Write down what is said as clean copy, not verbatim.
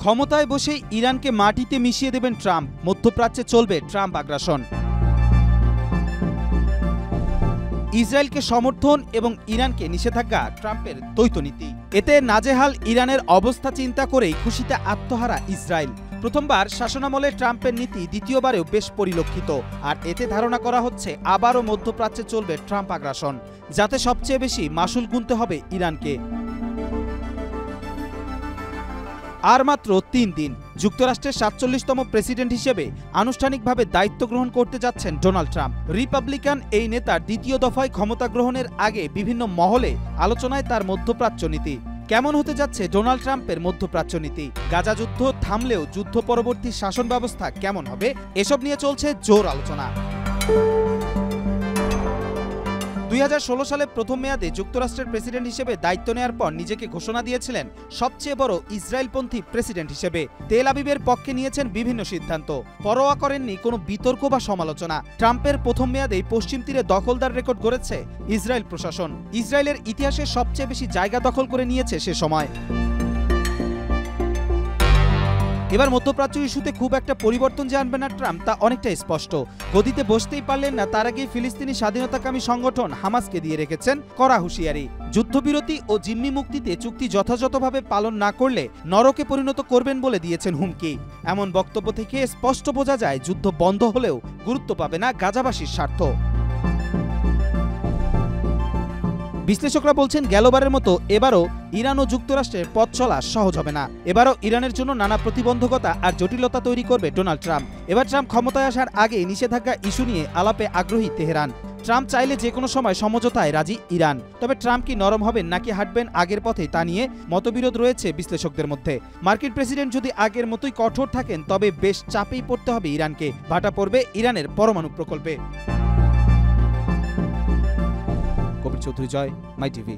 ক্ষমতায় বসে ইরানকে মাটিতে মিশিয়ে দেবেন ট্রাম্প, মধ্যপ্রাচ্যে চলবে ট্রাম্প আগ্রাসন। ইসরায়েলকে সমর্থন এবং ইরানকে নিষেধাজ্ঞা ট্রাম্পের দ্বৈতনীতি। এতে নাজেহাল ইরানের অবস্থা চিন্তা করেই খুশিতে আত্মহারা ইসরায়েল। প্রথমবার শাসনামলে ট্রাম্পের নীতি দ্বিতীয়বারেও বেশ পরিলক্ষিত, আর এতে ধারণা করা হচ্ছে আবারও মধ্যপ্রাচ্যে চলবে ট্রাম্প আগ্রাসন, যাতে সবচেয়ে বেশি মাসুল গুনতে হবে ইরানকে। আর মাত্র ৩ দিন যুক্তরাষ্ট্রের ৪৭তম প্রেসিডেন্ট হিসেবে আনুষ্ঠানিকভাবে দায়িত্ব গ্রহণ করতে যাচ্ছেন ডোনাল্ড ট্রাম্প। রিপাবলিকান এই নেতার দ্বিতীয় দফায় ক্ষমতা গ্রহণের আগে বিভিন্ন মহলে আলোচনায় তার মধ্যপ্রাচ্য নীতি। কেমন হতে যাচ্ছে ডোনাল্ড ট্রাম্পের মধ্যপ্রাচ্য নীতি? গাজা যুদ্ধ থামলেও যুদ্ধ পরবর্তী শাসন ব্যবস্থা কেমন হবে? এসব নিয়ে চলছে জোর আলোচনা। ২০১৬ সালে প্রথম মেয়াদে যুক্তরাষ্ট্রের প্রেসিডেন্ট হিসেবে দায়িত্ব নেয়ার পর নিজেকে ঘোষণা দিয়েছিলেন সবচেয়ে বড় ইসরায়েলপন্থী প্রেসিডেন্ট হিসেবে। তেল আবিবের পক্ষে নিয়েছেন বিভিন্ন সিদ্ধান্ত, পরোয়া করেননি কোনো বিতর্ক বা সমালোচনা। ট্রাম্পের প্রথম মেয়াদেই পশ্চিম তীরে দখলদার রেকর্ড গড়েছে ইসরায়েল প্রশাসন। ইসরায়েলের ইতিহাসে সবচেয়ে বেশি জায়গা দখল করে নিয়েছে সে সময়। এবার মধ্যপ্রাচ্য ইস্যুতে খুব একটা পরিবর্তন যে আনবে না ট্রাম্প, তা অনেকটা স্পষ্ট। গদিতে বসতেই পারলেন না, তার আগেই ফিলিস্তিনি স্বাধীনতাকামী সংগঠন হামাসকে দিয়ে রেখেছেন কড়া হুঁশিয়ারি। যুদ্ধবিরতি ও জিম্মি মুক্তিতে চুক্তি যথাযথভাবে পালন না করলে নরকে পরিণত করবেন বলে দিয়েছেন হুমকি। এমন বক্তব্য থেকে স্পষ্ট বোঝা যায় যুদ্ধ বন্ধ হলেও গুরুত্ব পাবে না গাজাবাসীর স্বার্থ। বিশ্লেষকরা বলছেন গেলবারের মতো এবারও ইরান ও যুক্তরাষ্ট্রের পথ চলা সহজ হবে না। এবারও ইরানের জন্য নানা প্রতিবন্ধকতা আর জটিলতা তৈরি করবে ডোনাল্ড ট্রাম্প। এবার ট্রাম্প ক্ষমতায় আসার আগে নিষেধাজ্ঞা ইস্যু নিয়ে আলাপে আগ্রহী তেহরান। ট্রাম্প চাইলে যে কোনো সময় সমঝোতায় রাজি ইরান। তবে ট্রাম্প কি নরম হবেন নাকি হাঁটবেন আগের পথে, তা নিয়ে মতবিরোধ রয়েছে বিশ্লেষকদের মধ্যে। মার্কিন প্রেসিডেন্ট যদি আগের মতোই কঠোর থাকেন তবে বেশ চাপেই পড়তে হবে ইরানকে। ভাটা পড়বে ইরানের পরমাণু প্রকল্পে। কবির চৌধুরী, জয়, মাই টিভি।